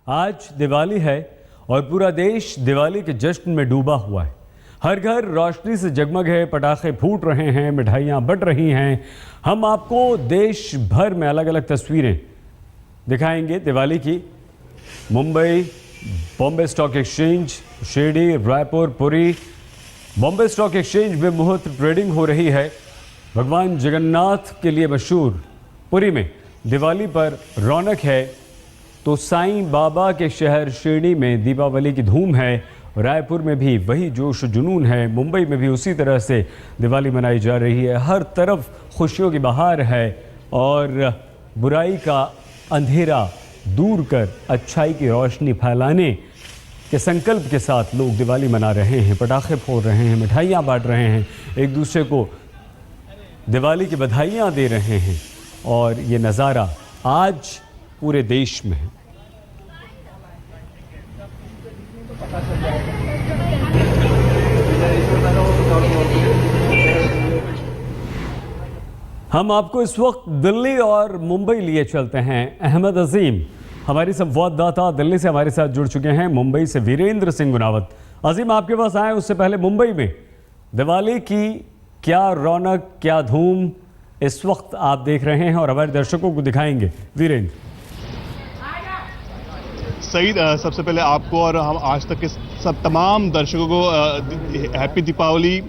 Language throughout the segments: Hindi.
आज दिवाली है और पूरा देश दिवाली के जश्न में डूबा हुआ है। हर घर रोशनी से जगमग है, पटाखे फूट रहे हैं, मिठाइयाँ बंट रही हैं। हम आपको देश भर में अलग अलग तस्वीरें दिखाएंगे दिवाली की। Mumbai, Bombay stock exchange, Shirdi, Raipur, Puri. Bombay stock exchange में मुहूर्त ट्रेडिंग हो रही है। भगवान जगन्नाथ के लिए मशहूर पुरी में दिवाली पर रौनक है, तो साईं बाबा के शहर शिरडी में दीपावली की धूम है। रायपुर में भी वही जोश जुनून है। मुंबई में भी उसी तरह से दिवाली मनाई जा रही है। हर तरफ खुशियों की बहार है और बुराई का अंधेरा दूर कर अच्छाई की रोशनी फैलाने के संकल्प के साथ लोग दिवाली मना रहे हैं, पटाखे फोड़ रहे हैं, मिठाइयाँ बांट रहे हैं, एक दूसरे को दिवाली की बधाइयाँ दे रहे हैं। और ये नज़ारा आज पूरे देश में है। हम आपको इस वक्त दिल्ली और मुंबई लिए चलते हैं। अहमद अजीम हमारी संवाददाता दिल्ली से हमारे साथ जुड़ चुके हैं। मुंबई से वीरेंद्र सिंह गुनावत। अजीम, आपके पास आए उससे पहले मुंबई में दिवाली की क्या रौनक, क्या धूम इस वक्त आप देख रहे हैं और हमारे दर्शकों को दिखाएंगे। वीरेंद्र। सईद, सबसे पहले आपको और हम आज तक के सब तमाम दर्शकों को हैप्पी दीपावली।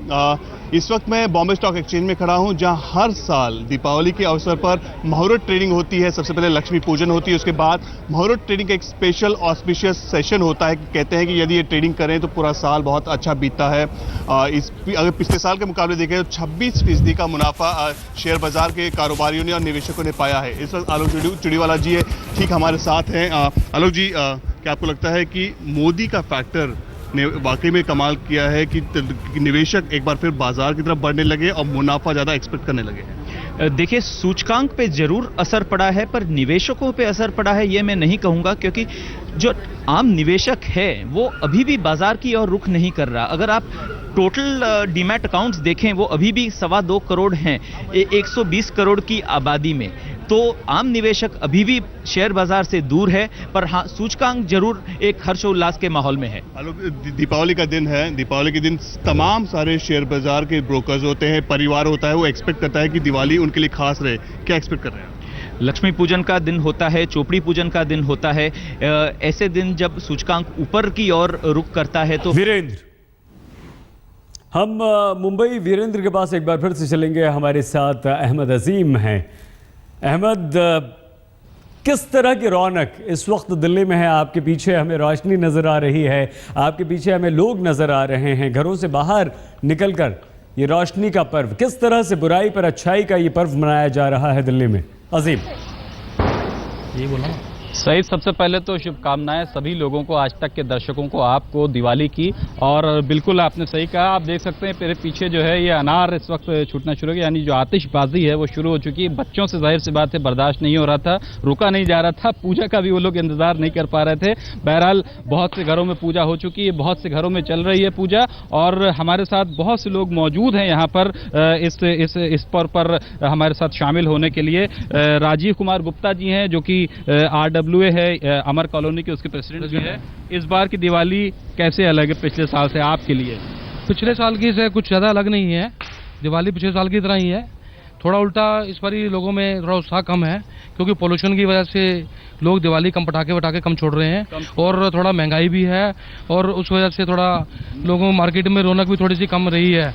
इस वक्त मैं बॉम्बे स्टॉक एक्सचेंज में खड़ा हूं, जहां हर साल दीपावली के अवसर पर मुहूर्त ट्रेडिंग होती है। सबसे पहले लक्ष्मी पूजन होती है, उसके बाद मुहूर्त ट्रेडिंग का एक स्पेशल ऑस्पिशियस सेशन होता है। कहते हैं कि यदि ये ट्रेडिंग करें तो पूरा साल बहुत अच्छा बीतता है। अगर पिछले साल के मुकाबले देखें तो 26% का मुनाफा शेयर बाजार के कारोबारियों ने और निवेशकों ने पाया है। इस वक्त आलोक चुड़ीवाला जी है, ठीक हमारे साथ हैं। आलोक जी, क्या आपको लगता है कि मोदी का फैक्टर ने वाकई में कमाल किया है कि निवेशक एक बार फिर बाजार की तरफ बढ़ने लगे और मुनाफा ज़्यादा एक्सपेक्ट करने लगे? देखिए, सूचकांक पे जरूर असर पड़ा है, पर निवेशकों पे असर पड़ा है ये मैं नहीं कहूँगा, क्योंकि जो आम निवेशक है वो अभी भी बाजार की ओर रुख नहीं कर रहा। अगर आप टोटल डीमैट अकाउंट्स देखें, वो अभी भी 2.25 करोड़ हैं 120 करोड़ की आबादी में। तो आम निवेशक अभी भी शेयर बाजार से दूर है, पर हाँ, सूचकांक जरूर एक हर्षोल्लास के माहौल में है। दीपावली का दिन है। दीपावली के दिन तमाम सारे शेयर बाजार के ब्रोकर्स होते हैं, परिवार होता है, वो एक्सपेक्ट करता है कि दिवाली उनके लिए खास रहे। क्या एक्सपेक्ट कर रहे हैं? लक्ष्मी पूजन का दिन होता है, चोपड़ी पूजन का दिन होता है। ऐसे दिन जब सूचकांक ऊपर की ओर रुख करता है तो वीरेंद्र, हम मुंबई वीरेंद्र के पास एक बार फिर से चलेंगे। हमारे साथ अहमद अजीम हैं। अहमद, किस तरह की रौनक इस वक्त दिल्ली में है? आपके पीछे हमें रोशनी नज़र आ रही है, आपके पीछे हमें लोग नज़र आ रहे हैं। घरों से बाहर निकलकर ये रोशनी का पर्व, किस तरह से बुराई पर अच्छाई का ये पर्व मनाया जा रहा है दिल्ली में? अजीम, ये बोला सईद, सबसे पहले तो शुभकामनाएं सभी लोगों को, आज तक के दर्शकों को, आपको दिवाली की। और बिल्कुल आपने सही कहा, आप देख सकते हैं मेरे पीछे जो है ये अनार इस वक्त छूटना शुरू हो गया, यानी जो आतिशबाजी है वो शुरू हो चुकी है। बच्चों से जाहिर सी बात है बर्दाश्त नहीं हो रहा था, रुका नहीं जा रहा था। पूजा का भी वो लोग इंतजार नहीं कर पा रहे थे। बहरहाल बहुत से घरों में पूजा हो चुकी है, बहुत से घरों में चल रही है पूजा, और हमारे साथ बहुत से लोग मौजूद हैं यहाँ पर इस पर हमारे साथ शामिल होने के लिए। राजीव कुमार गुप्ता जी हैं, जो कि RWA है, अमर कॉलोनी के, उसके प्रेसिडेंट भी है। इस बार की दिवाली कैसे अलग है पिछले साल से आपके लिए? पिछले साल की से कुछ ज़्यादा अलग नहीं है। दिवाली पिछले साल की तरह ही है। थोड़ा उल्टा इस बार लोगों में थोड़ा उत्साह कम है, क्योंकि पोल्यूशन की वजह से लोग दिवाली कम पटाखे कम छोड़ रहे हैं, और थोड़ा महंगाई भी है, और उस वजह से थोड़ा लोगों मार्केट में रौनक भी थोड़ी सी कम रही है।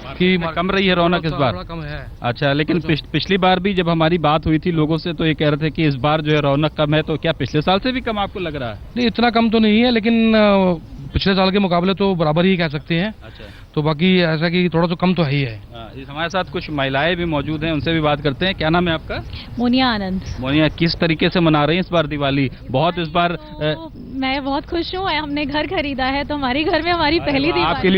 कि कम रही है रौनक इस बार? कम है। अच्छा, लेकिन पिछली बार भी जब हमारी बात हुई थी लोगों से, तो ये कह रहे थे कि इस बार जो है रौनक कम है। तो क्या पिछले साल से भी कम आपको लग रहा है? नहीं, इतना कम तो नहीं है, लेकिन पिछले साल के मुकाबले तो बराबर ही कह सकते हैं। अच्छा, तो बाकी ऐसा कि थोड़ा तो कम तो है ही है। हमारे साथ कुछ महिलाएं भी मौजूद हैं, उनसे भी बात करते हैं। क्या नाम है आपका? मोनिया आनंद। मोनिया, किस तरीके से मना रही हैं इस बार दिवाली? बहुत इस बार मैं बहुत खुश हूँ। हमने घर खरीदा है, तो हमारे घर में हमारी पहली दिवाली आपके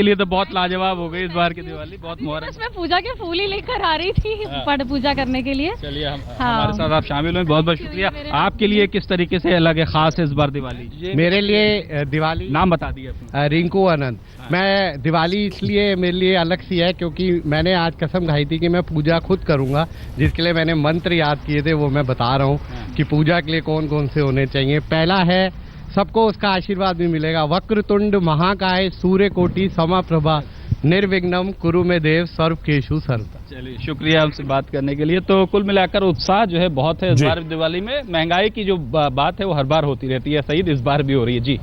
लिए तो बहुत लाजवाब हो गई इस बार की दिवाली। बहुत मुबारक। मैं पूजा के फूल ही लेकर आ रही थी पट पूजा करने के लिए। चलिए, हमारे साथ आप शामिल हुए, बहुत बहुत शुक्रिया। आपके लिए किस तरीके से अलग है, खास है इस बार दिवाली? मेरे लिए दिवाली, नाम बता दिए। रिंकू आनंद। मैं दिवाली इसलिए मेरे लिए अलग सी है क्योंकि मैंने आज कसम खाई थी कि मैं पूजा खुद करूंगा, जिसके लिए मैंने मंत्र याद किए थे वो मैं बता रहा हूँ कि पूजा के लिए कौन कौन से होने चाहिए। पहला है, सबको उसका आशीर्वाद भी मिलेगा, वक्रतुंड महाकाय सूर्यकोटि समप्रभा निर्विघ्नम कुरु में देव सर्वकेशु सर्वदा। चलिए, शुक्रिया हमसे बात करने के लिए। तो कुल मिलाकर उत्साह जो है बहुत है इस बार दिवाली में। महंगाई की जो बात है वो हर बार होती रहती है सईद, इस बार भी हो रही है जी।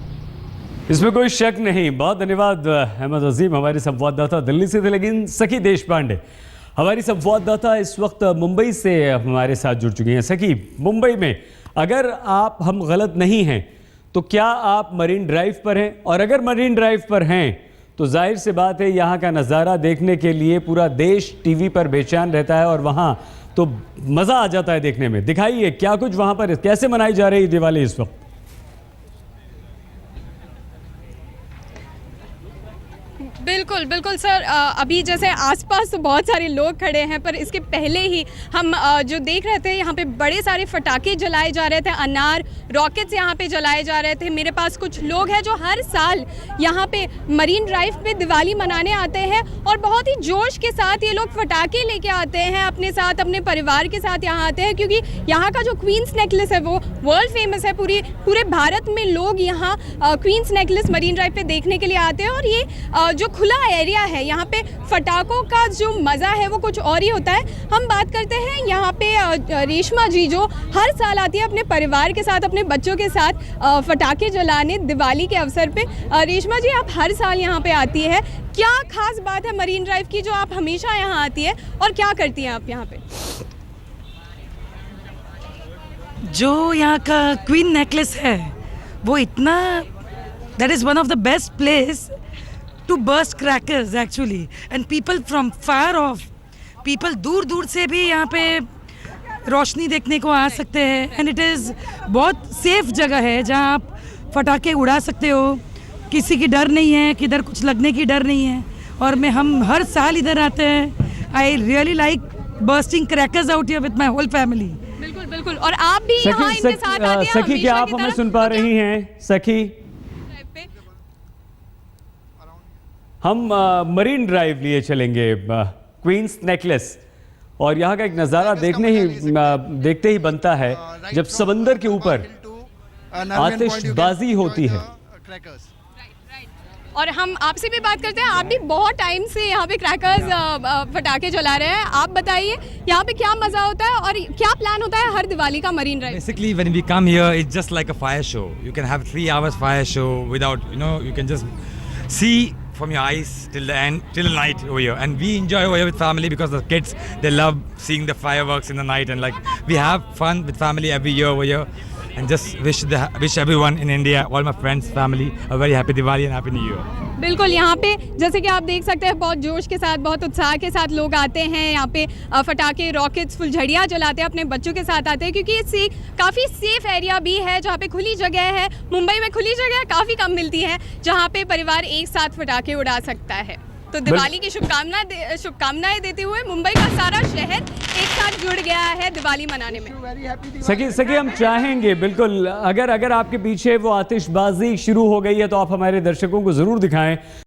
इसमें कोई शक नहीं। बहुत धन्यवाद अहमद अजीम, हमारे संवाददाता दिल्ली से थे। लेकिन सखी देश पांडे हमारी संवाददाता इस वक्त मुंबई से हमारे साथ जुड़ चुकी हैं। सखी, मुंबई में अगर हम गलत नहीं हैं तो क्या आप मरीन ड्राइव पर हैं? और अगर मरीन ड्राइव पर हैं तो जाहिर सी बात है यहाँ का नज़ारा देखने के लिए पूरा देश टीवी पर बेचैन रहता है और वहाँ तो मज़ा आ जाता है देखने में। दिखाइए क्या कुछ वहाँ पर, कैसे मनाई जा रही है दिवाली इस वक्त? बिल्कुल बिल्कुल सर, अभी जैसे आसपास तो बहुत सारे लोग खड़े हैं, पर इसके पहले ही हम जो देख रहे थे यहाँ पे बड़े सारे फटाके जलाए जा रहे थे, अनार रॉकेट्स यहाँ पे जलाए जा रहे थे। मेरे पास कुछ लोग हैं जो हर साल यहाँ पे मरीन ड्राइव पे दिवाली मनाने आते हैं और बहुत ही जोश के साथ ये लोग फटाके लेके आते हैं अपने साथ, अपने परिवार के साथ यहाँ आते हैं, क्योंकि यहाँ का जो क्वींस नेकलेस है वो वर्ल्ड फेमस है। पूरे भारत में लोग यहाँ क्वींस नेकलेस मरीन ड्राइव पे देखने के लिए आते हैं। और ये जो खुला एरिया है, यहाँ पे फटाकों का जो मज़ा है वो कुछ और ही होता है। हम बात करते हैं यहाँ पे रेशमा जी, जो हर साल आती है अपने परिवार के साथ, अपने बच्चों के साथ फटाके जलाने दिवाली के अवसर पे। रेशमा जी, आप हर साल यहाँ पे आती है, क्या खास बात है मरीन ड्राइव की जो आप हमेशा यहाँ आती है और क्या करती हैं आप यहाँ पे? जो यहाँ का क्वीन नेकलेस है वो इतना, that is one of the best place to burst crackers actually, and people from far off, people दूर दूर से भी यहाँ पे रोशनी देखने को आ सकते हैं। एंड इट इज़ बहुत सेफ जगह है जहाँ आप फटाके उड़ा सकते हो, किसी की डर नहीं है, किधर कुछ लगने की डर नहीं है। और हम हर साल इधर आते हैं। I really like bursting crackers out here with my whole family. बिल्कुल बिल्कुल, और आप भी यहाँ इनके साथ आते हैं। सखी, क्या आप हमें सुन पा रही हैं? सखी, हम मरीन ड्राइव लिए चलेंगे, क्वींस नेकलेस, और यहाँ का एक नज़ारा देखते ही बनता है जब समंदर के ऊपर आतिशबाजी होती है। और हम आपसे भी बात करते हैं, आप भी बहुत टाइम से यहाँ पे क्रैकर्स फटाके जला रहे हैं। आप बताइए यहाँ पे क्या मजा होता है और क्या प्लान होता है हर दिवाली का marine drive? Basically, when we come here, it's just like a fire show. You can have 3 hours fire show without, you can just see from your eyes till the end, till the night over here. And we enjoy over here with family because the kids, they love seeing the fireworks in the night, and like we have fun with family every year over here. And just wish everyone in India, all my friends, family, a very happy Diwali and happy New Year. बिल्कुल, यहाँ पे जैसे कि आप देख सकते हैं बहुत जोश के साथ, बहुत उत्साह के साथ लोग आते हैं यहाँ पे, फटाके, रॉकेट्स, फुलझड़ियाँ जलाते हैं, अपने बच्चों के साथ आते हैं, क्योंकि इससे काफ़ी सेफ एरिया भी है जहाँ पे खुली जगह है। मुंबई में खुली जगह काफ़ी कम मिलती है जहाँ पे परिवार एक साथ फटाके उड़ा सकता है। तो दिवाली की शुभकामनाएं देते हुए मुंबई का सारा शहर एक साथ जुड़ गया है दिवाली मनाने में। सखी, हम चाहेंगे बिल्कुल, अगर आपके पीछे वो आतिशबाजी शुरू हो गई है तो आप हमारे दर्शकों को जरूर दिखाएं।